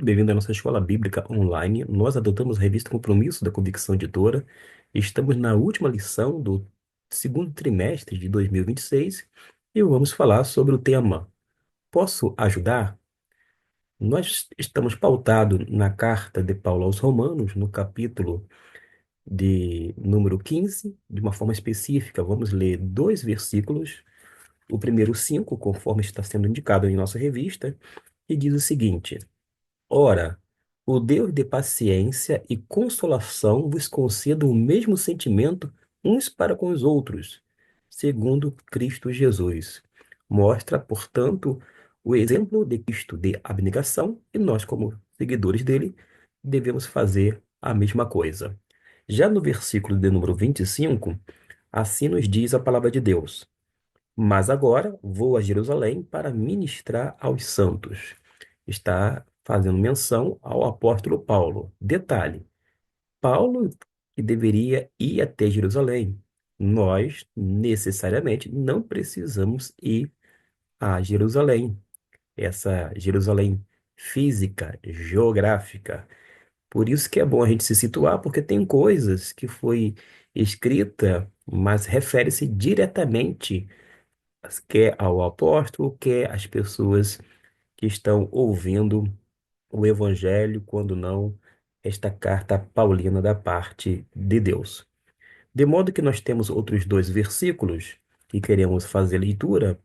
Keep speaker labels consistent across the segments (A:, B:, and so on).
A: Bem-vindo à nossa escola bíblica online. Nós adotamos a revista Compromisso da Convicção Editora. Estamos na última lição do segundo trimestre de 2026 e vamos falar sobre o tema Posso ajudar? Nós estamos pautados na carta de Paulo aos Romanos, no capítulo de número 15, de uma forma específica. Vamos ler dois versículos, o primeiro cinco, conforme está sendo indicado em nossa revista, e diz o seguinte: Ora, o Deus de paciência e consolação vos conceda o mesmo sentimento uns para com os outros, segundo Cristo Jesus. Mostra, portanto, o exemplo de Cristo de abnegação e nós, como seguidores dele, devemos fazer a mesma coisa. Já no versículo de número 25, assim nos diz a palavra de Deus. Mas agora vou a Jerusalém para ministrar aos santos. Está fazendo menção ao apóstolo Paulo. Detalhe: Paulo que deveria ir até Jerusalém. Nós, necessariamente, não precisamos ir a Jerusalém. Essa Jerusalém física, geográfica. Por isso que é bom a gente se situar, porque tem coisas que foi escrita, mas refere-se diretamente quer ao apóstolo, quer às pessoas que estão ouvindo o evangelho, quando não esta carta paulina da parte de Deus. De modo que nós temos outros dois versículos que queremos fazer leitura,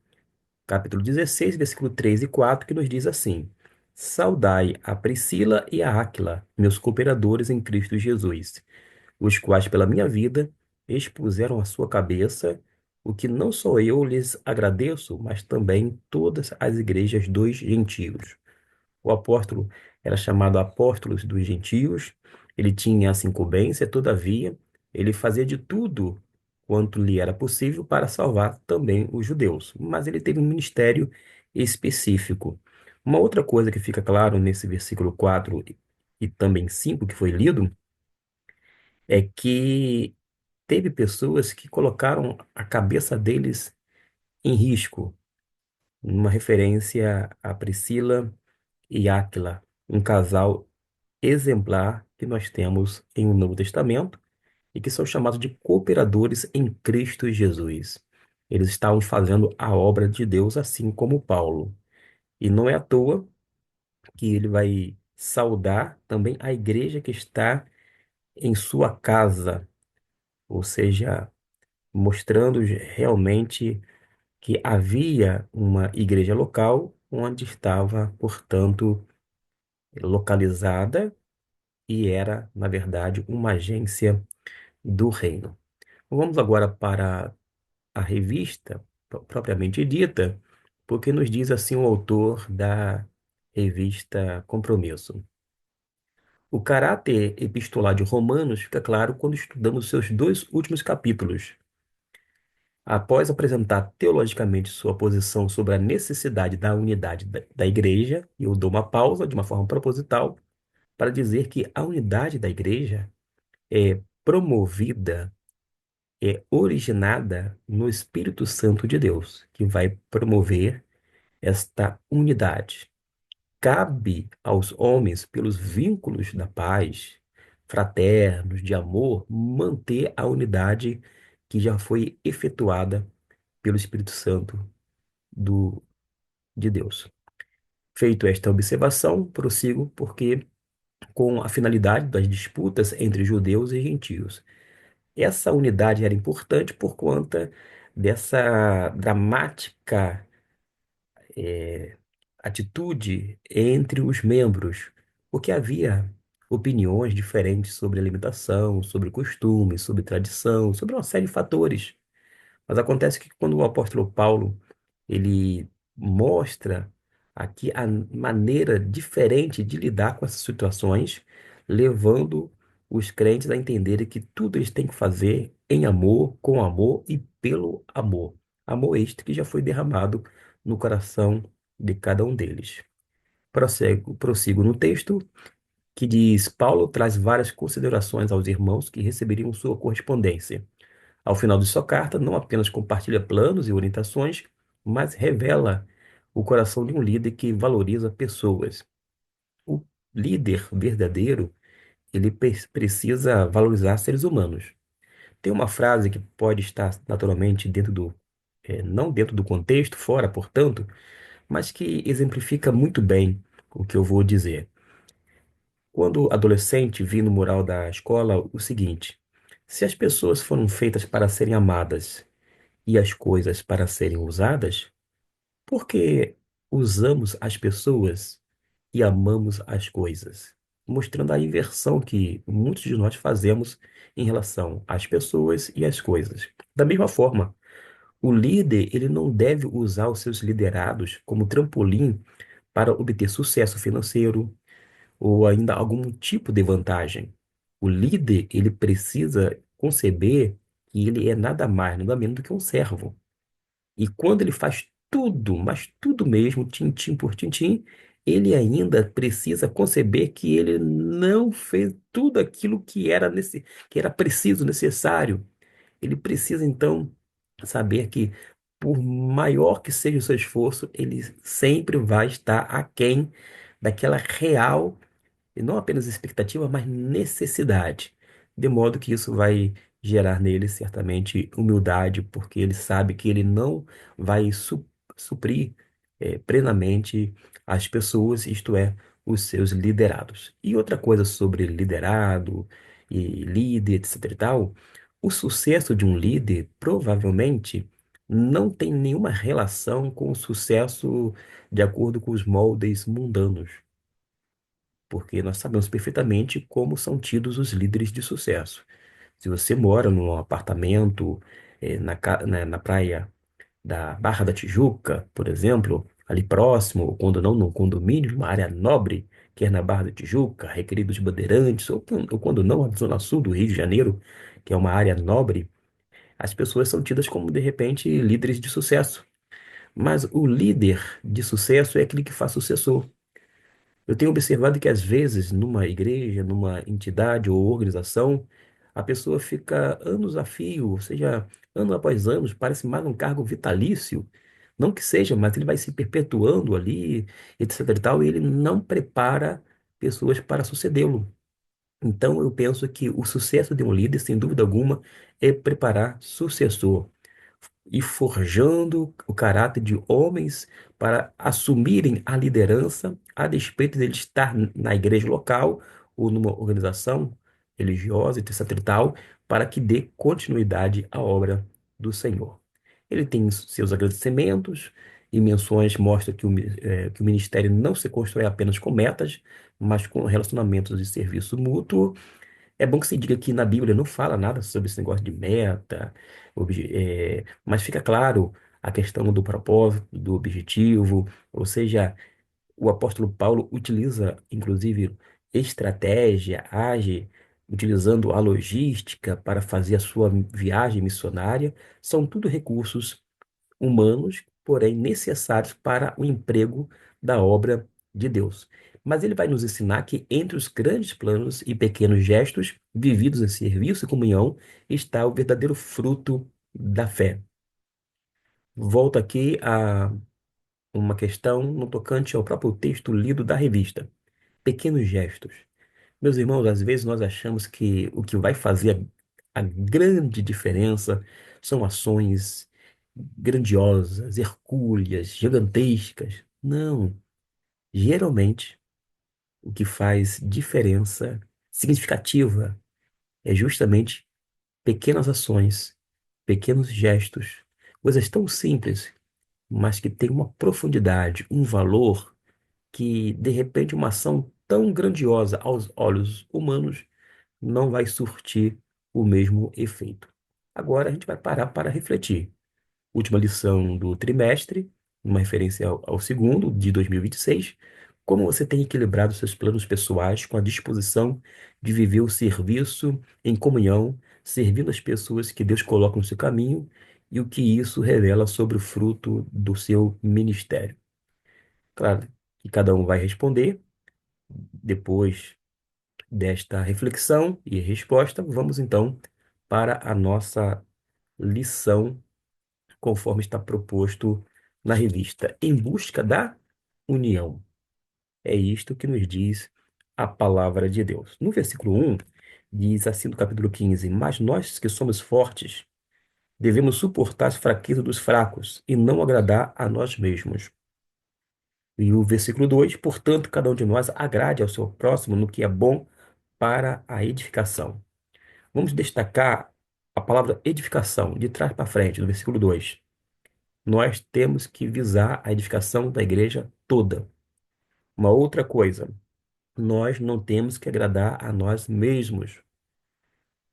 A: capítulo 16, versículo 3 e 4, que nos diz assim: Saudai a Priscila e a Áquila, meus cooperadores em Cristo Jesus, os quais pela minha vida expuseram a sua cabeça, o que não só eu lhes agradeço, mas também todas as igrejas dos gentios. O apóstolo era chamado apóstolo dos gentios, ele tinha essa incumbência, todavia, ele fazia de tudo quanto lhe era possível para salvar também os judeus, mas ele teve um ministério específico. Uma outra coisa que fica claro nesse versículo 4 e também 5 que foi lido, é que teve pessoas que colocaram a cabeça deles em risco, numa referência a Priscila e Áquila, um casal exemplar que nós temos em um Novo Testamento e que são chamados de cooperadores em Cristo Jesus. Eles estavam fazendo a obra de Deus assim como Paulo. E não é à toa que ele vai saudar também a igreja que está em sua casa, ou seja, mostrando realmente que havia uma igreja local onde estava, portanto, localizada e era, na verdade, uma agência do reino. Vamos agora para a revista propriamente dita, porque nos diz assim o autor da revista Compromisso. O caráter epistolar de Romanos fica claro quando estudamos seus dois últimos capítulos. Após apresentar teologicamente sua posição sobre a necessidade da unidade da igreja, eu dou uma pausa de uma forma proposital para dizer que a unidade da igreja é promovida, é originada no Espírito Santo de Deus, que vai promover esta unidade. Cabe aos homens, pelos vínculos da paz, fraternos, de amor, manter a unidade que já foi efetuada pelo Espírito Santo do, de Deus. Feito esta observação, prossigo porque com a finalidade das disputas entre judeus e gentios. Essa unidade era importante por conta dessa dramática atitude entre os membros, porque havia opiniões diferentes sobre alimentação, sobre costumes, sobre tradição, sobre uma série de fatores. Mas acontece que quando o apóstolo Paulo ele mostra aqui a maneira diferente de lidar com essas situações, levando os crentes a entenderem que tudo eles têm que fazer em amor, com amor e pelo amor. Amor este que já foi derramado no coração de cada um deles. Prossigo no texto que diz: Paulo traz várias considerações aos irmãos que receberiam sua correspondência. Ao final de sua carta, não apenas compartilha planos e orientações, mas revela o coração de um líder que valoriza pessoas. O líder verdadeiro, ele precisa valorizar seres humanos. Tem uma frase que pode estar naturalmente não dentro do contexto, fora, portanto, mas que exemplifica muito bem o que eu vou dizer. Quando adolescente, vi no mural da escola o seguinte: se as pessoas foram feitas para serem amadas e as coisas para serem usadas, por que usamos as pessoas e amamos as coisas? Mostrando a inversão que muitos de nós fazemos em relação às pessoas e às coisas. Da mesma forma, o líder, ele não deve usar os seus liderados como trampolim para obter sucesso financeiro ou ainda algum tipo de vantagem. O líder, ele precisa conceber que ele é nada mais, nada menos do que um servo. E quando ele faz tudo, mas tudo mesmo, tintim por tintim, ele ainda precisa conceber que ele não fez tudo aquilo que era preciso, necessário. Ele precisa, então, saber que, por maior que seja o seu esforço, ele sempre vai estar aquém daquela real e não apenas expectativa, mas necessidade. De modo que isso vai gerar nele certamente humildade, porque ele sabe que ele não vai suprir plenamente as pessoas, isto é, os seus liderados. E outra coisa sobre liderado e líder, etc e tal, o sucesso de um líder provavelmente não tem nenhuma relação com o sucesso de acordo com os moldes mundanos, porque nós sabemos perfeitamente como são tidos os líderes de sucesso. Se você mora num apartamento na praia da Barra da Tijuca, por exemplo, ali próximo, ou quando não, num condomínio, numa área nobre, que é na Barra da Tijuca, Requerido de Bandeirantes, ou quando não, na Zona Sul do Rio de Janeiro, que é uma área nobre, as pessoas são tidas como, de repente, líderes de sucesso. Mas o líder de sucesso é aquele que faz sucessor. Eu tenho observado que às vezes numa igreja, numa entidade ou organização, a pessoa fica anos a fio, ou seja, ano após ano, parece mais um cargo vitalício. Não que seja, mas ele vai se perpetuando ali, etc e tal, e ele não prepara pessoas para sucedê-lo. Então eu penso que o sucesso de um líder, sem dúvida alguma, é preparar sucessor e forjando o caráter de homens para assumirem a liderança, a despeito de ele estar na igreja local ou numa organização religiosa, etc. e tal, para que dê continuidade à obra do Senhor. Ele tem seus agradecimentos e menções mostram que o ministério não se constrói apenas com metas, mas com relacionamentos de serviço mútuo. É bom que se diga que na Bíblia não fala nada sobre esse negócio de meta, mas fica claro a questão do propósito, do objetivo, ou seja, o apóstolo Paulo utiliza, inclusive, estratégia, age utilizando a logística para fazer a sua viagem missionária. São tudo recursos humanos, porém necessários para o emprego da obra de Deus. Mas ele vai nos ensinar que entre os grandes planos e pequenos gestos vividos em serviço e comunhão está o verdadeiro fruto da fé. Volto aqui a uma questão no tocante ao próprio texto lido da revista. Pequenos gestos. Meus irmãos, às vezes nós achamos que o que vai fazer a grande diferença são ações grandiosas, hercúleas, gigantescas. Não. Geralmente, o que faz diferença significativa é justamente pequenas ações, pequenos gestos, coisas tão simples, mas que têm uma profundidade, um valor que, de repente, uma ação tão grandiosa aos olhos humanos não vai surtir o mesmo efeito. Agora a gente vai parar para refletir. Última lição do trimestre, uma referência ao segundo, de 2026. Como você tem equilibrado seus planos pessoais com a disposição de viver o serviço em comunhão, servindo as pessoas que Deus coloca no seu caminho e o que isso revela sobre o fruto do seu ministério? Claro que cada um vai responder depois desta reflexão e resposta. Vamos então para a nossa lição, conforme está proposto na revista Em Busca da União. É isto que nos diz a palavra de Deus. No versículo 1, diz assim no capítulo 15: Mas nós que somos fortes, devemos suportar as fraquezas dos fracos e não agradar a nós mesmos. E o versículo 2: Portanto, cada um de nós agrade ao seu próximo no que é bom para a edificação. Vamos destacar a palavra edificação, de trás para frente, no versículo 2. Nós temos que visar a edificação da igreja toda. Uma outra coisa, nós não temos que agradar a nós mesmos.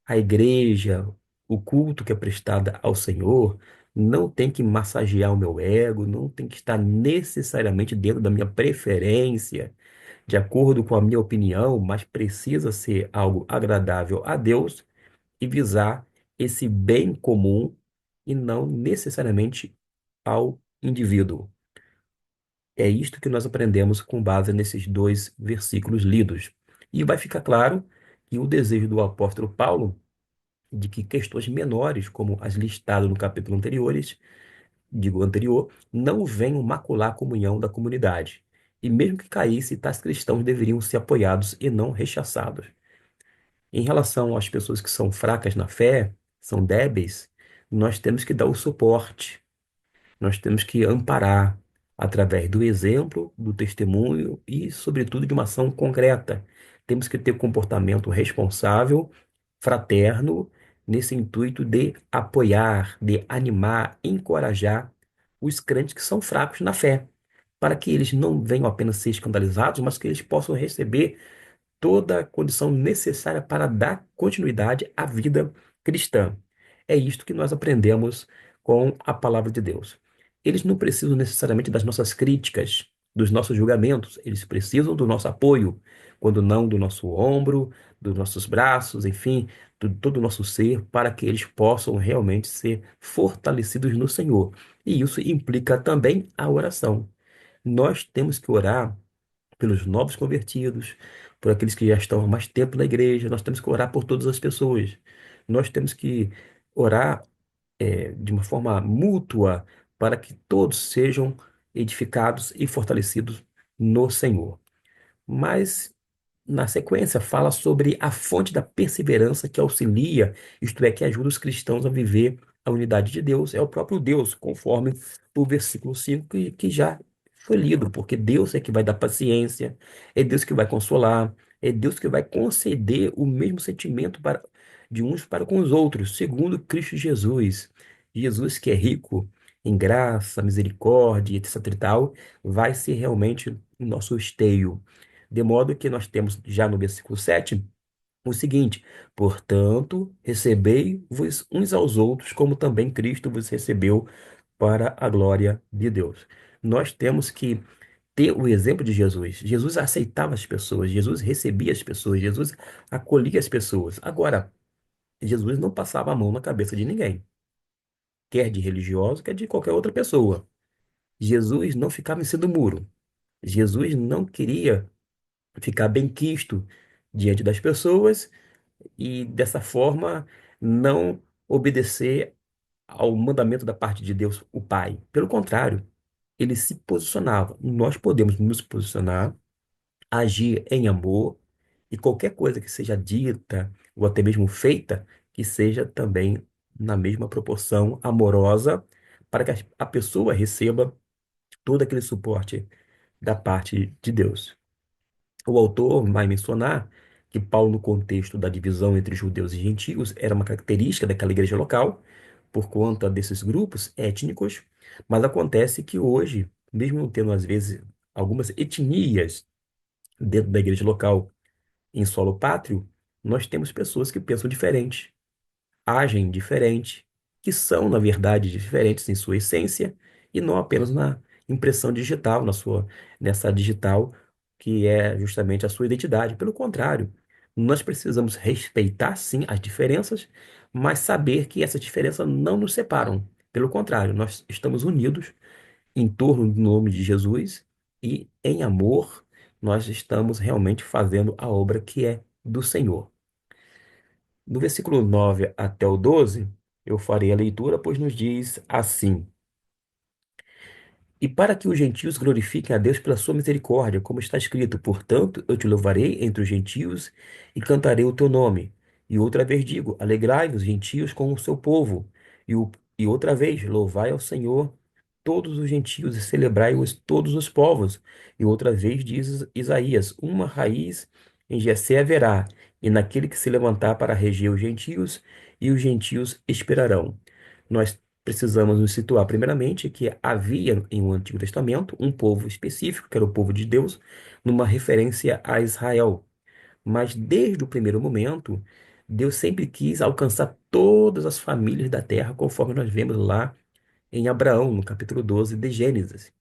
A: A igreja, o culto que é prestado ao Senhor, não tem que massagear o meu ego, não tem que estar necessariamente dentro da minha preferência, de acordo com a minha opinião, mas precisa ser algo agradável a Deus e visar esse bem comum e não necessariamente ao indivíduo. É isto que nós aprendemos com base nesses dois versículos lidos. E vai ficar claro que o desejo do apóstolo Paulo de que questões menores, como as listadas no capítulo anterior, não venham macular a comunhão da comunidade. E mesmo que caísse, tais cristãos deveriam ser apoiados e não rechaçados. Em relação às pessoas que são fracas na fé, são débeis, nós temos que dar o suporte, nós temos que amparar através do exemplo, do testemunho e, sobretudo, de uma ação concreta. Temos que ter comportamento responsável, fraterno, nesse intuito de apoiar, de animar, encorajar os crentes que são fracos na fé, para que eles não venham apenas ser escandalizados, mas que eles possam receber toda a condição necessária para dar continuidade à vida cristã. É isto que nós aprendemos com a palavra de Deus. Eles não precisam necessariamente das nossas críticas, dos nossos julgamentos, eles precisam do nosso apoio, quando não do nosso ombro, dos nossos braços, enfim, de todo o nosso ser, para que eles possam realmente ser fortalecidos no Senhor. E isso implica também a oração. Nós temos que orar pelos novos convertidos, por aqueles que já estão há mais tempo na igreja. Nós temos que orar por todas as pessoas. Nós temos que orar de uma forma mútua para que todos sejam edificados e fortalecidos no Senhor. Mas, na sequência, fala sobre a fonte da perseverança que auxilia, isto é, que ajuda os cristãos a viver a unidade de Deus. É o próprio Deus, conforme o versículo 5 que já foi lido, porque Deus é que vai dar paciência, é Deus que vai consolar, é Deus que vai conceder o mesmo sentimento de uns para com os outros, segundo Cristo Jesus. Jesus, que é rico em graça, misericórdia, etc e tal, vai ser realmente o nosso esteio. De modo que nós temos já no versículo 7 o seguinte: portanto, recebei-vos uns aos outros, como também Cristo vos recebeu para a glória de Deus. Nós temos que ter o exemplo de Jesus. Jesus aceitava as pessoas, Jesus recebia as pessoas, Jesus acolhia as pessoas. Agora, Jesus não passava a mão na cabeça de ninguém, quer de religioso, quer de qualquer outra pessoa. Jesus não ficava em cima do muro. Jesus não queria ficar benquisto diante das pessoas e, dessa forma, não obedecer ao mandamento da parte de Deus, o Pai. Pelo contrário, ele se posicionava. Nós podemos nos posicionar, agir em amor e qualquer coisa que seja dita ou até mesmo feita, que seja também na mesma proporção amorosa, para que a pessoa receba todo aquele suporte da parte de Deus. O autor vai mencionar que Paulo, no contexto da divisão entre judeus e gentios, era uma característica daquela igreja local, por conta desses grupos étnicos, mas acontece que hoje, mesmo não tendo às vezes algumas etnias dentro da igreja local em solo pátrio, nós temos pessoas que pensam diferente, agem diferente, que são, na verdade, diferentes em sua essência e não apenas na impressão digital, nessa digital que é justamente a sua identidade. Pelo contrário, nós precisamos respeitar, sim, as diferenças, mas saber que essas diferenças não nos separam. Pelo contrário, nós estamos unidos em torno do nome de Jesus e, em amor, nós estamos realmente fazendo a obra que é do Senhor. No versículo 9 até o 12, eu farei a leitura, pois nos diz assim: E para que os gentios glorifiquem a Deus pela sua misericórdia, como está escrito: portanto, eu te louvarei entre os gentios e cantarei o teu nome. E outra vez digo: alegrai-vos, gentios, com o seu povo. E outra vez, louvai ao Senhor todos os gentios e celebrai-os todos os povos. E outra vez diz Isaías: uma raiz em Jessé haverá, e naquele que se levantar para reger os gentios, e os gentios esperarão. Nós precisamos nos situar, primeiramente, que havia em um Antigo Testamento um povo específico, que era o povo de Deus, numa referência a Israel. Mas desde o primeiro momento, Deus sempre quis alcançar todas as famílias da terra, conforme nós vemos lá em Abraão, no capítulo 12 de Gênesis.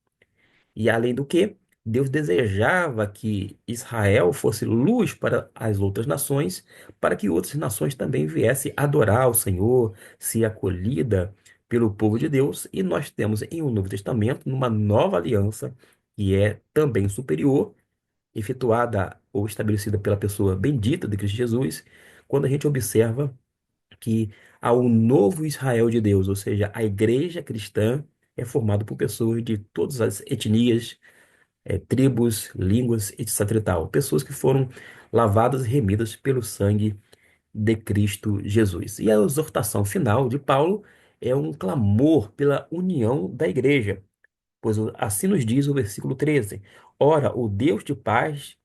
A: E além do que, Deus desejava que Israel fosse luz para as outras nações, para que outras nações também viessem adorar o Senhor, ser acolhida pelo povo de Deus. E nós temos em um Novo Testamento, numa nova aliança, que é também superior, efetuada ou estabelecida pela pessoa bendita de Cristo Jesus, quando a gente observa que há um novo Israel de Deus, ou seja, a igreja cristã é formada por pessoas de todas as etnias, tribos, línguas, etc. e tal. Pessoas que foram lavadas e remidas pelo sangue de Cristo Jesus. E a exortação final de Paulo é um clamor pela união da igreja, pois assim nos diz o versículo 13: ora, o Deus de paz,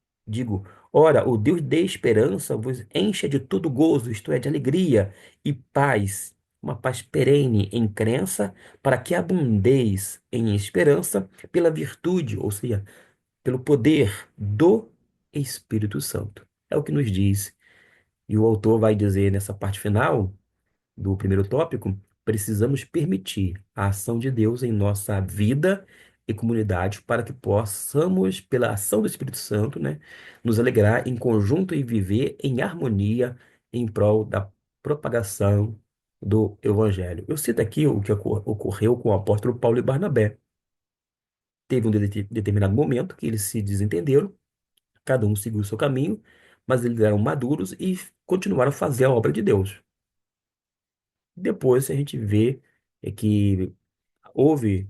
A: ora, o Deus de esperança vos encha de todo gozo, isto é, de alegria e paz, uma paz perene em crença, para que abundeis em esperança pela virtude, ou seja, pelo poder do Espírito Santo. É o que nos diz. E o autor vai dizer nessa parte final do primeiro tópico: precisamos permitir a ação de Deus em nossa vida e comunidade para que possamos, pela ação do Espírito Santo, né, nos alegrar em conjunto e viver em harmonia em prol da propagação do Evangelho. Eu cito aqui o que ocorreu com o apóstolo Paulo e Barnabé. Teve um determinado momento que eles se desentenderam, cada um seguiu o seu caminho, mas eles eram maduros e continuaram a fazer a obra de Deus. Depois a gente vê que houve,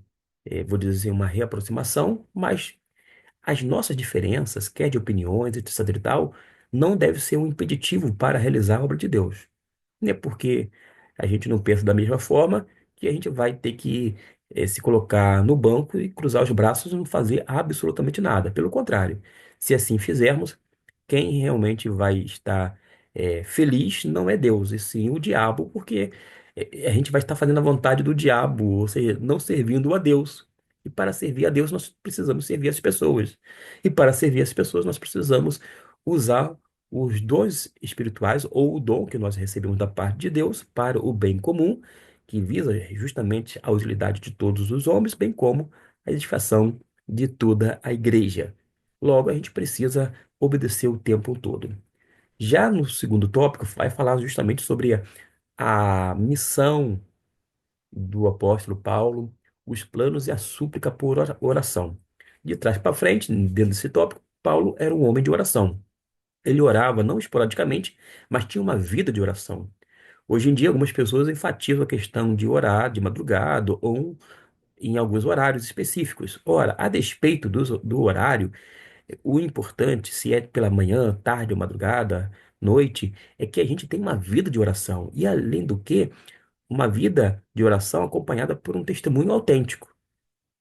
A: vou dizer assim, uma reaproximação, mas as nossas diferenças, quer de opiniões, etc. e tal, não deve ser um impeditivo para realizar a obra de Deus. Não é porque a gente não pensa da mesma forma que a gente vai ter que se colocar no banco e cruzar os braços e não fazer absolutamente nada. Pelo contrário, se assim fizermos, quem realmente vai estar feliz não é Deus, e sim o diabo, porque a gente vai estar fazendo a vontade do diabo, ou seja, não servindo a Deus. E para servir a Deus, nós precisamos servir as pessoas. E para servir as pessoas, nós precisamos usar os dons espirituais ou o dom que nós recebemos da parte de Deus para o bem comum, que visa justamente a utilidade de todos os homens, bem como a edificação de toda a igreja. Logo, a gente precisa obedecer o tempo todo. Já no segundo tópico, vai falar justamente sobre a missão do apóstolo Paulo, os planos e a súplica por oração. De trás para frente, dentro desse tópico, Paulo era um homem de oração. Ele orava não esporadicamente, mas tinha uma vida de oração. Hoje em dia, algumas pessoas enfatizam a questão de orar de madrugada ou em alguns horários específicos. Ora, a despeito do horário, o importante, se é pela manhã, tarde ou madrugada, noite, é que a gente tem uma vida de oração. E além do que, uma vida de oração acompanhada por um testemunho autêntico.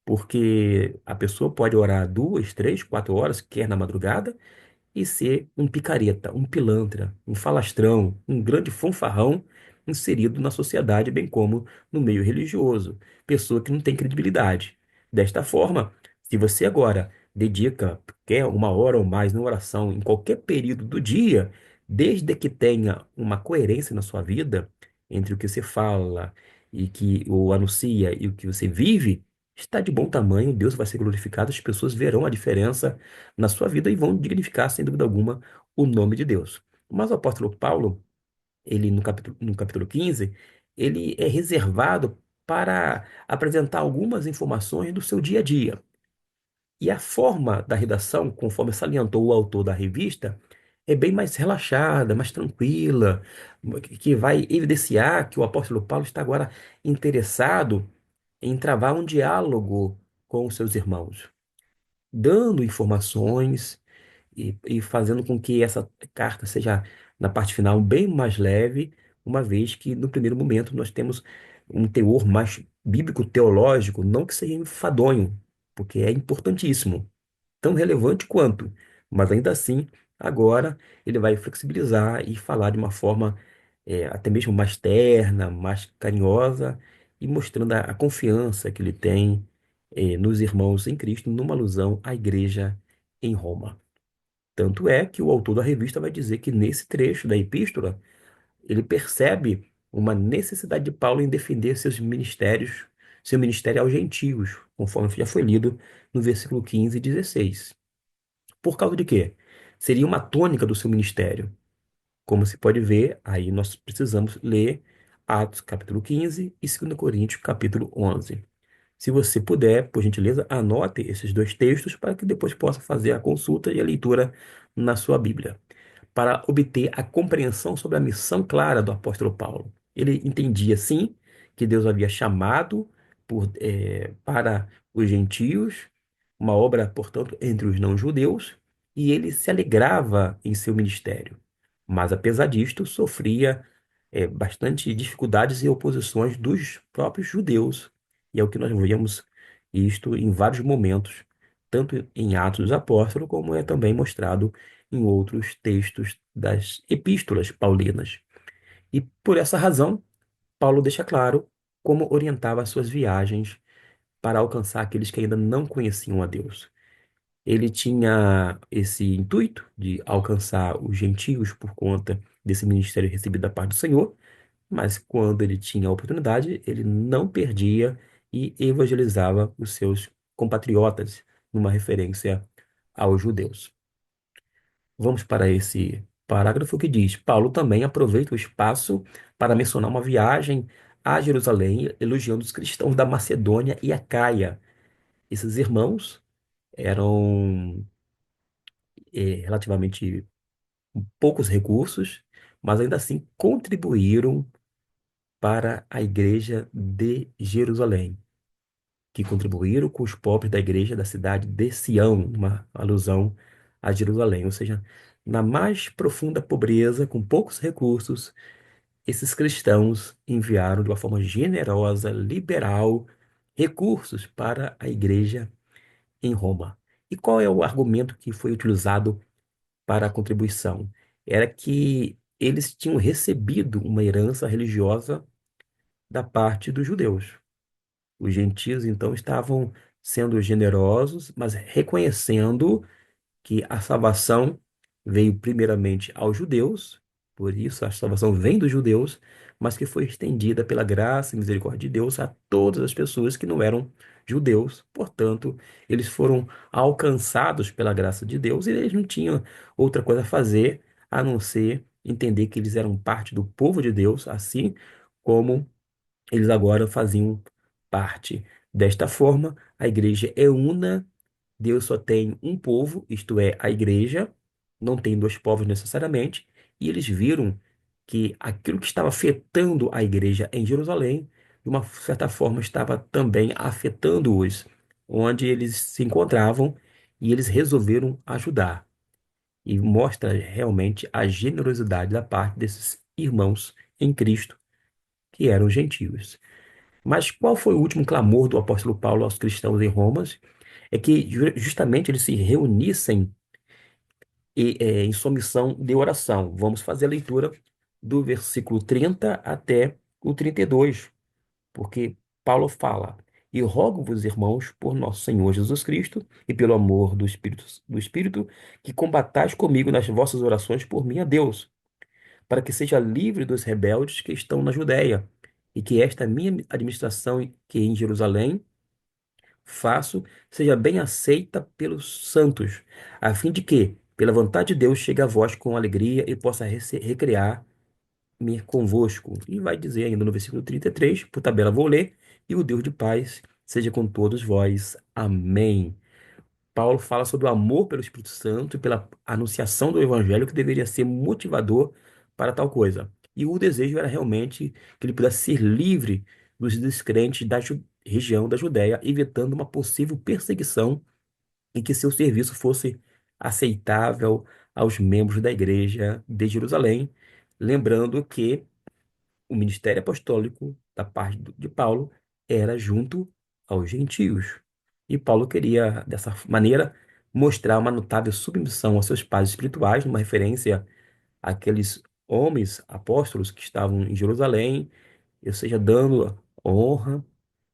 A: Porque a pessoa pode orar 2, 3, 4 horas, quer na madrugada, e ser um picareta, um pilantra, um falastrão, um grande fanfarrão inserido na sociedade, bem como no meio religioso, pessoa que não tem credibilidade. Desta forma, se você agora dedica, quer 1 hora ou mais na oração em qualquer período do dia, desde que tenha uma coerência na sua vida entre o que você fala e que o anuncia e o que você vive, está de bom tamanho, Deus vai ser glorificado, as pessoas verão a diferença na sua vida e vão dignificar, sem dúvida alguma, o nome de Deus. Mas o apóstolo Paulo, ele no capítulo 15, ele é reservado para apresentar algumas informações do seu dia a dia. E a forma da redação, conforme salientou o autor da revista, é bem mais relaxada, mais tranquila, que vai evidenciar que o apóstolo Paulo está agora interessado em travar um diálogo com os seus irmãos, dando informações e fazendo com que essa carta seja, na parte final, bem mais leve, uma vez que, no primeiro momento, nós temos um teor mais bíblico-teológico, não que seja enfadonho, porque é importantíssimo, tão relevante quanto, mas ainda assim, agora ele vai flexibilizar e falar de uma forma até mesmo mais terna, mais carinhosa e mostrando a confiança que ele tem nos irmãos em Cristo, numa alusão à igreja em Roma. Tanto é que o autor da revista vai dizer que nesse trecho da epístola ele percebe uma necessidade de Paulo em defender seus ministérios, seu ministério aos gentios, conforme já foi lido no versículo 15 e 16. Por causa de quê? Seria uma tônica do seu ministério. Como se pode ver, aí nós precisamos ler Atos capítulo 15 e 2 Coríntios capítulo 11. Se você puder, por gentileza, anote esses dois textos para que depois possa fazer a consulta e a leitura na sua Bíblia, para obter a compreensão sobre a missão clara do apóstolo Paulo. Ele entendia, sim, que Deus havia chamado para os gentios, uma obra, portanto, entre os não-judeus, e ele se alegrava em seu ministério. Mas, apesar disto, sofria bastante dificuldades e oposições dos próprios judeus. E é o que nós vemos isto em vários momentos, tanto em Atos dos Apóstolos, como é também mostrado em outros textos das epístolas paulinas. E por essa razão, Paulo deixa claro como orientava as suas viagens para alcançar aqueles que ainda não conheciam a Deus. Ele tinha esse intuito de alcançar os gentios por conta desse ministério recebido da parte do Senhor, mas quando ele tinha a oportunidade, ele não perdia e evangelizava os seus compatriotas, numa referência aos judeus. Vamos para esse parágrafo que diz: Paulo também aproveita o espaço para mencionar uma viagem a Jerusalém, elogiando os cristãos da Macedônia e Acaia. Esses irmãos eram relativamente poucos recursos, mas ainda assim contribuíram para a igreja de Jerusalém, que contribuíram com os pobres da igreja da cidade de Sião, uma alusão a Jerusalém, ou seja, na mais profunda pobreza, com poucos recursos, esses cristãos enviaram de uma forma generosa, liberal, recursos para a igreja em Roma. E qual é o argumento que foi utilizado para a contribuição? Era que eles tinham recebido uma herança religiosa da parte dos judeus. Os gentios, então, estavam sendo generosos, mas reconhecendo que a salvação veio primeiramente aos judeus, por isso a salvação vem dos judeus, mas que foi estendida pela graça e misericórdia de Deus a todas as pessoas que não eram judeus. Portanto, eles foram alcançados pela graça de Deus e eles não tinham outra coisa a fazer a não ser entender que eles eram parte do povo de Deus, assim como eles agora faziam parte. Desta forma, a igreja é una, Deus só tem um povo, isto é, a igreja, não tem dois povos necessariamente, e eles viram que aquilo que estava afetando a igreja em Jerusalém, de uma certa forma, estava também afetando-os, onde eles se encontravam, e eles resolveram ajudar. E mostra realmente a generosidade da parte desses irmãos em Cristo, que eram gentios. Mas qual foi o último clamor do apóstolo Paulo aos cristãos em Roma? É que justamente eles se reunissem em submissão de oração. Vamos fazer a leitura do versículo 30 até o 32, porque Paulo fala: E rogo-vos, irmãos, por nosso Senhor Jesus Cristo e pelo amor do Espírito, que combatais comigo nas vossas orações por mim a Deus, para que seja livre dos rebeldes que estão na Judéia, e que esta minha administração que em Jerusalém faço seja bem aceita pelos santos, a fim de que, pela vontade de Deus, chegue a vós com alegria e possa recrear-me convosco. E vai dizer ainda no versículo 33, por tabela vou ler, e o Deus de paz seja com todos vós. Amém. Paulo fala sobre o amor pelo Espírito Santo e pela anunciação do Evangelho que deveria ser motivador para tal coisa. E o desejo era realmente que ele pudesse ser livre dos descrentes região da Judéia, evitando uma possível perseguição e que seu serviço fosse aceitável aos membros da igreja de Jerusalém, lembrando que o ministério apostólico da parte de Paulo era junto aos gentios. E Paulo queria, dessa maneira, mostrar uma notável submissão aos seus pais espirituais, numa referência àqueles homens apóstolos que estavam em Jerusalém, ou seja, dando honra,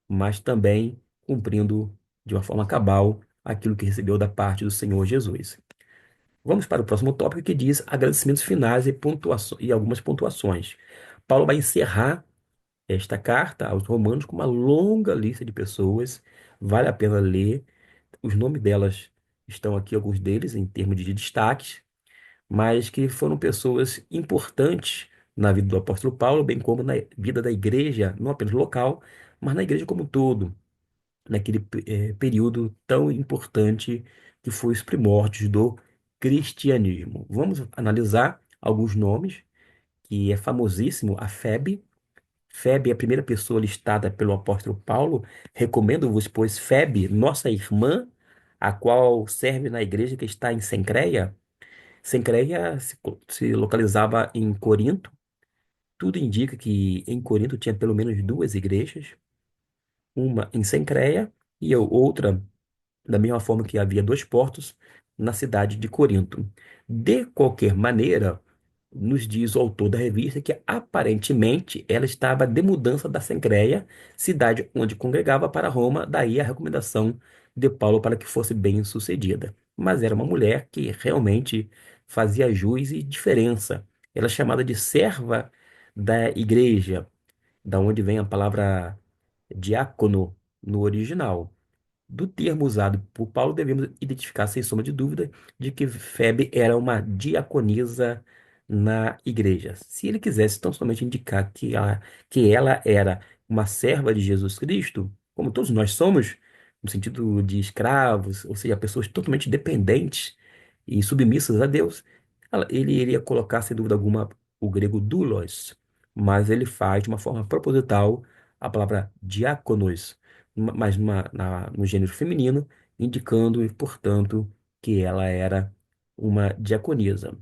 A: mas também cumprindo de uma forma cabal aquilo que recebeu da parte do Senhor Jesus. Vamos para o próximo tópico que diz agradecimentos finais e algumas pontuações. Paulo vai encerrar esta carta aos Romanos com uma longa lista de pessoas, vale a pena ler. Os nomes delas estão aqui, alguns deles, em termos de destaques, mas que foram pessoas importantes na vida do apóstolo Paulo, bem como na vida da igreja, não apenas local, mas na igreja como um todo, naquele período tão importante que foi os primórdios do cristianismo. Vamos analisar alguns nomes, que é famosíssimo, a Febe. Febe é a primeira pessoa listada pelo apóstolo Paulo. Recomendo-vos, pois, Febe, nossa irmã, a qual serve na igreja que está em Cencreia. Cencreia se localizava em Corinto. Tudo indica que em Corinto tinha pelo menos duas igrejas, uma em Cencreia e a outra da mesma forma que havia dois portos na cidade de Corinto. De qualquer maneira, nos diz o autor da revista que aparentemente ela estava de mudança da Cencreia, cidade onde congregava, para Roma, daí a recomendação de Paulo para que fosse bem-sucedida. Mas era uma mulher que realmente fazia jus e diferença. Ela é chamada de serva da igreja, da onde vem a palavra diácono no original. Do termo usado por Paulo, devemos identificar, sem sombra de dúvida, de que Febe era uma diaconisa na igreja. Se ele quisesse tão somente indicar que ela era uma serva de Jesus Cristo, como todos nós somos, no sentido de escravos, ou seja, pessoas totalmente dependentes e submissas a Deus, ele iria colocar, sem dúvida alguma, o grego doulos, mas ele faz de uma forma proposital a palavra diáconos, mas no gênero feminino, indicando, portanto, que ela era uma diaconisa.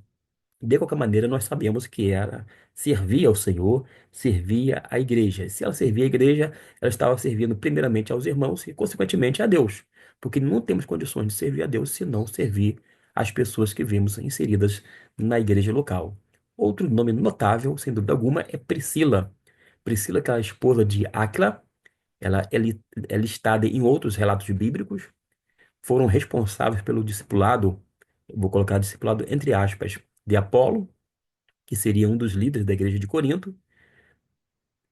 A: De qualquer maneira, nós sabemos que ela servia ao Senhor, servia à igreja. Se ela servia à igreja, ela estava servindo primeiramente aos irmãos e, consequentemente, a Deus, porque não temos condições de servir a Deus se não servir às pessoas que vemos inseridas na igreja local. Outro nome notável, sem dúvida alguma, é Priscila. Priscila, que é a esposa de Áquila, é listada em outros relatos bíblicos, foram responsáveis pelo discipulado, vou colocar discipulado entre aspas, de Apolo, que seria um dos líderes da igreja de Corinto,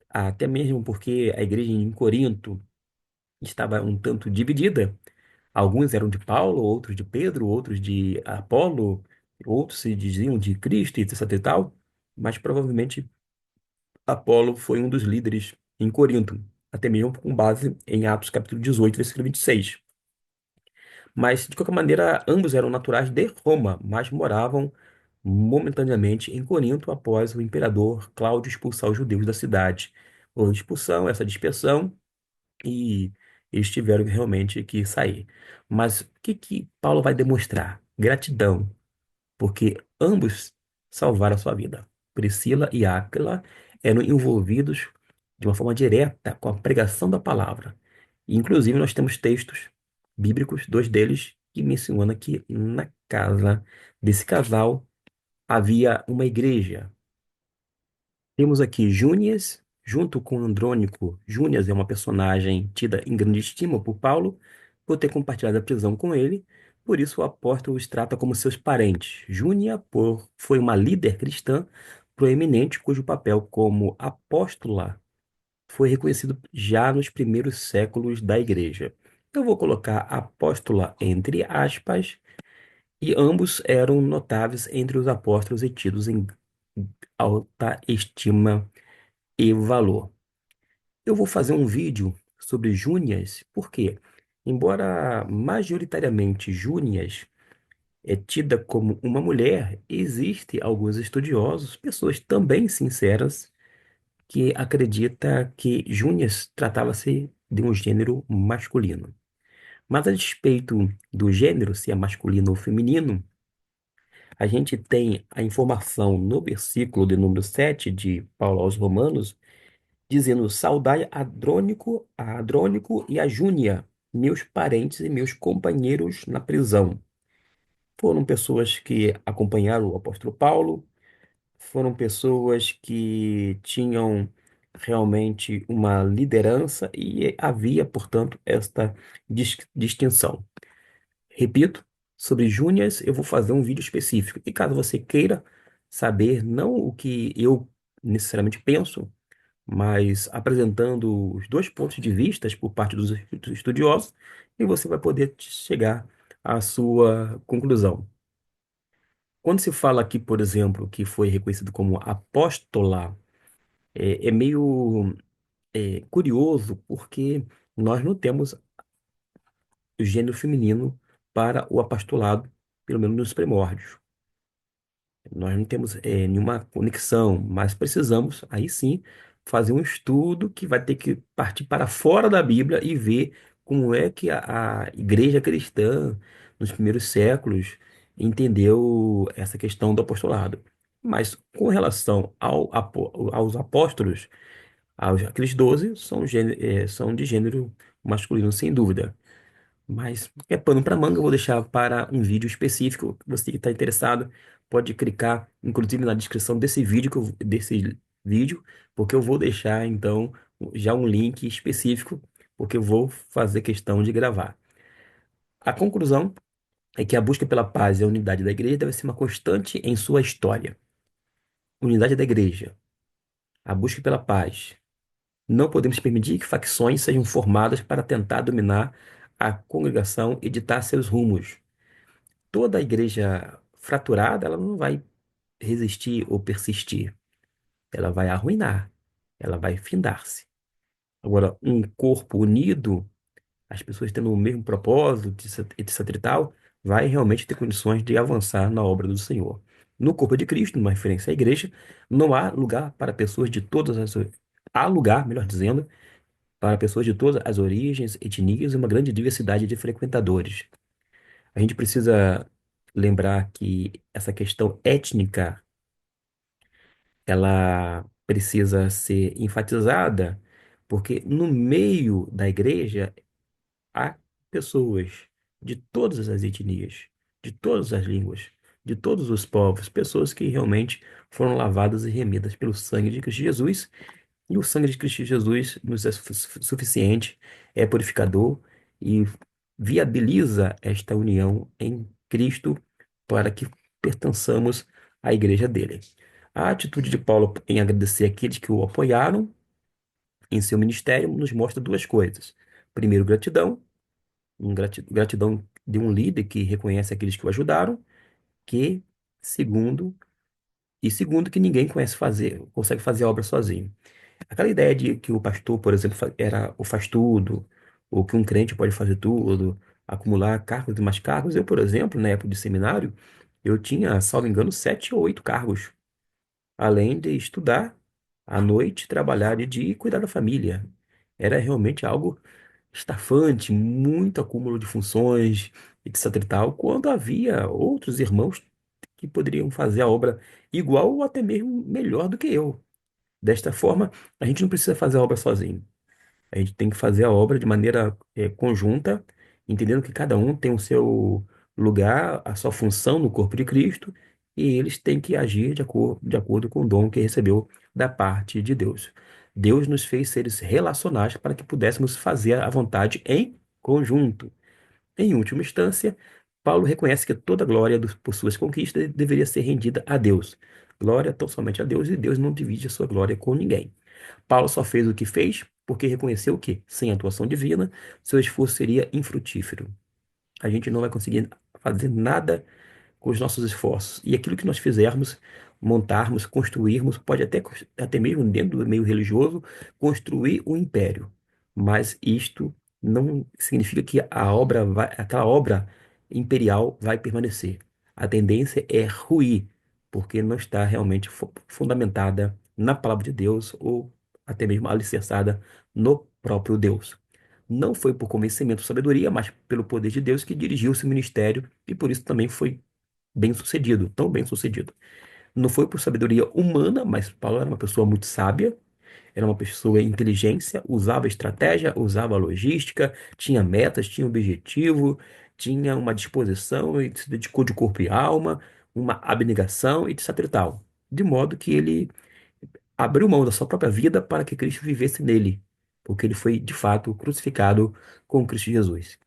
A: até mesmo porque a igreja em Corinto estava um tanto dividida. Alguns eram de Paulo, outros de Pedro, outros de Apolo, outros se diziam de Cristo e etc e tal, mas provavelmente Apolo foi um dos líderes em Corinto, até mesmo com base em Atos capítulo 18, versículo 26. Mas, de qualquer maneira, ambos eram naturais de Roma, mas moravam momentaneamente em Corinto após o imperador Cláudio expulsar os judeus da cidade. Houve expulsão, essa dispersão, e eles tiveram realmente que sair. Mas o que que Paulo vai demonstrar? Gratidão, porque ambos salvaram a sua vida. Priscila e Áquila eram envolvidos de uma forma direta com a pregação da palavra. E, inclusive, nós temos textos bíblicos, dois deles, que mencionam que na casa desse casal havia uma igreja. Temos aqui Júnias, junto com Andrônico. Júnias é uma personagem tida em grande estima por Paulo, por ter compartilhado a prisão com ele, por isso o apóstolo os trata como seus parentes. Foi uma líder cristã proeminente, cujo papel como apóstola foi reconhecido já nos primeiros séculos da igreja. Eu vou colocar apóstola entre aspas, e ambos eram notáveis entre os apóstolos e tidos em alta estima e valor. Eu vou fazer um vídeo sobre Júnias, porque, embora majoritariamente Júnias é tida como uma mulher, existem alguns estudiosos, pessoas também sinceras, que acredita que Júnias tratava-se de um gênero masculino. Mas a despeito do gênero, se é masculino ou feminino, a gente tem a informação no versículo de número 7 de Paulo aos Romanos, dizendo: Saudai a Adrônico e a Júnia, meus parentes e meus companheiros na prisão. Foram pessoas que acompanharam o apóstolo Paulo, foram pessoas que tinham realmente uma liderança e havia, portanto, esta distinção. Repito, sobre Júnias eu vou fazer um vídeo específico. E caso você queira saber não o que eu necessariamente penso, mas apresentando os dois pontos de vista por parte dos estudiosos, e você vai poder chegar à sua conclusão. Quando se fala aqui, por exemplo, que foi reconhecido como apóstola, é meio curioso, porque nós não temos o gênero feminino para o apostolado, pelo menos nos primórdios. Nós não temos nenhuma conexão, mas precisamos, aí sim, fazer um estudo que vai ter que partir para fora da Bíblia e ver como é que a igreja cristã, nos primeiros séculos, entendeu essa questão do apostolado. Mas com relação aos apóstolos, aqueles 12 são, são de gênero masculino, sem dúvida. Mas é pano para manga, eu vou deixar para um vídeo específico. Você que está interessado pode clicar, inclusive na descrição desse vídeo, desse vídeo, porque eu vou deixar então já um link específico, porque eu vou fazer questão de gravar. A conclusão é que a busca pela paz e a unidade da igreja deve ser uma constante em sua história. Unidade da igreja, a busca pela paz. Não podemos permitir que facções sejam formadas para tentar dominar a congregação e ditar seus rumos. Toda igreja fraturada, ela não vai resistir ou persistir. Ela vai arruinar, ela vai findar-se. Agora, um corpo unido, as pessoas tendo o mesmo propósito, etc e tal, vai realmente ter condições de avançar na obra do Senhor. No corpo de Cristo, numa referência à igreja, não há lugar para pessoas de todas as... Há lugar, melhor dizendo, para pessoas de todas as origens, etnias e uma grande diversidade de frequentadores. A gente precisa lembrar que essa questão étnica, ela precisa ser enfatizada, porque no meio da igreja há pessoas de todas as etnias, de todas as línguas, de todos os povos, pessoas que realmente foram lavadas e remidas pelo sangue de Cristo Jesus, e o sangue de Cristo Jesus nos é suficiente, é purificador e viabiliza esta união em Cristo para que pertençamos à igreja dele. A atitude de Paulo em agradecer aqueles que o apoiaram em seu ministério nos mostra duas coisas. Primeiro, gratidão, gratidão de um líder que reconhece aqueles que o ajudaram, que segundo, segundo que ninguém consegue fazer a obra sozinho. Aquela ideia de que o pastor, por exemplo, era o faz tudo, ou que um crente pode fazer tudo, acumular cargos e mais cargos. Eu, por exemplo, na época de seminário, eu tinha, salvo engano, 7 ou 8 cargos, além de estudar à noite, trabalhar de dia e cuidar da família. Era realmente algo estafante, muito acúmulo de funções, etc e tal, quando havia outros irmãos que poderiam fazer a obra igual ou até mesmo melhor do que eu. Desta forma, a gente não precisa fazer a obra sozinho. A gente tem que fazer a obra de maneira conjunta, entendendo que cada um tem o seu lugar, a sua função no corpo de Cristo, e eles têm que agir de acordo com o dom que recebeu da parte de Deus. Deus nos fez seres relacionais para que pudéssemos fazer a vontade em conjunto. Em última instância, Paulo reconhece que toda glória por suas conquistas deveria ser rendida a Deus. Glória tão somente a Deus, e Deus não divide a sua glória com ninguém. Paulo só fez o que fez porque reconheceu que, sem atuação divina, seu esforço seria infrutífero. A gente não vai conseguir fazer nada com os nossos esforços. E aquilo que nós fizermos, montarmos, construirmos, pode até mesmo dentro do meio religioso, construir um império. Mas isto não significa que aquela obra imperial vai permanecer. A tendência é ruir, porque não está realmente fundamentada na palavra de Deus ou até mesmo alicerçada no próprio Deus. Não foi por convencimento ou sabedoria, mas pelo poder de Deus que dirigiu seu ministério e por isso também foi bem sucedido, tão bem sucedido. Não foi por sabedoria humana, mas Paulo era uma pessoa muito sábia, era uma pessoa em inteligência, usava estratégia, usava logística, tinha metas, tinha objetivo, tinha uma disposição e se dedicou de corpo e alma, uma abnegação e etc e tal. De modo que ele abriu mão da sua própria vida para que Cristo vivesse nele, porque ele foi de fato crucificado com Cristo Jesus.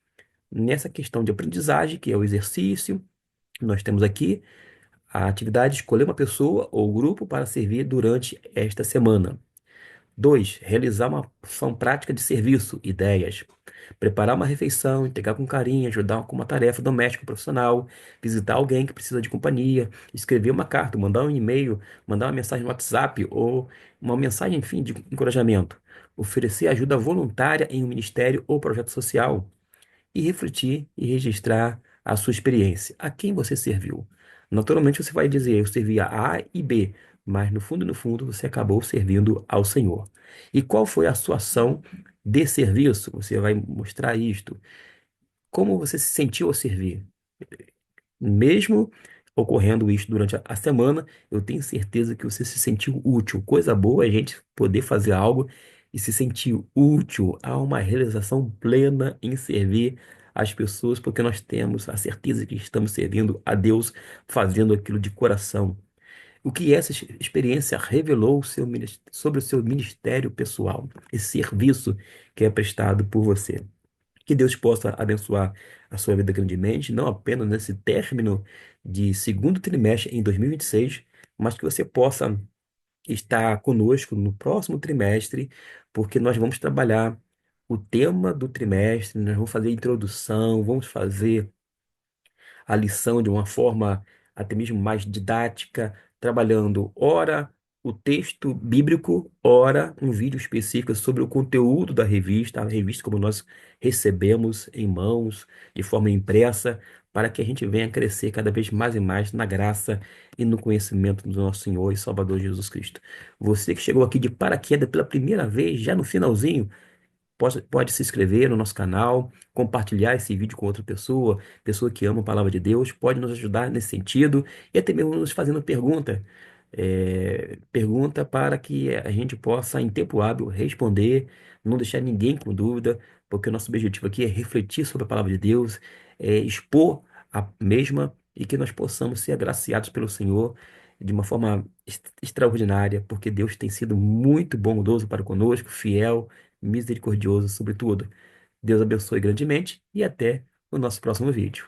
A: Nessa questão de aprendizagem, que é o exercício, nós temos aqui a atividade de escolher uma pessoa ou grupo para servir durante esta semana. 2. Realizar uma ação prática de serviço, ideias. Preparar uma refeição, entregar com carinho, ajudar com uma tarefa doméstica ou profissional, visitar alguém que precisa de companhia, escrever uma carta, mandar um e-mail, mandar uma mensagem no WhatsApp ou uma mensagem, enfim, de encorajamento. Oferecer ajuda voluntária em um ministério ou projeto social e refletir e registrar a sua experiência. A quem você serviu? Naturalmente você vai dizer, eu servi a A e B, mas no fundo, você acabou servindo ao Senhor. E qual foi a sua ação de serviço? Você vai mostrar isto. Como você se sentiu ao servir? Mesmo ocorrendo isso durante a semana, eu tenho certeza que você se sentiu útil. Coisa boa é a gente poder fazer algo e se sentir útil a uma realização plena em servir as pessoas, porque nós temos a certeza que estamos servindo a Deus, fazendo aquilo de coração. O que essa experiência revelou sobre o seu ministério pessoal, esse serviço que é prestado por você. Que Deus possa abençoar a sua vida grandemente, não apenas nesse término de segundo trimestre em 2026, mas que você possa estar conosco no próximo trimestre, porque nós vamos trabalhar o tema do trimestre, nós vamos fazer a introdução, vamos fazer a lição de uma forma até mesmo mais didática, trabalhando ora o texto bíblico, ora um vídeo específico sobre o conteúdo da revista, a revista como nós recebemos em mãos, de forma impressa, para que a gente venha crescer cada vez mais e mais na graça e no conhecimento do nosso Senhor e Salvador Jesus Cristo. Você que chegou aqui de paraquedas pela primeira vez, já no finalzinho, pode se inscrever no nosso canal, compartilhar esse vídeo com outra pessoa, pessoa que ama a palavra de Deus, pode nos ajudar nesse sentido e até mesmo nos fazendo pergunta. Pergunta para que a gente possa, em tempo hábil, responder, não deixar ninguém com dúvida, porque o nosso objetivo aqui é refletir sobre a palavra de Deus, expor a mesma e que nós possamos ser agraciados pelo Senhor de uma forma extraordinária, porque Deus tem sido muito bondoso para conosco, fiel, misericordioso sobre tudo. Deus abençoe grandemente e até o nosso próximo vídeo.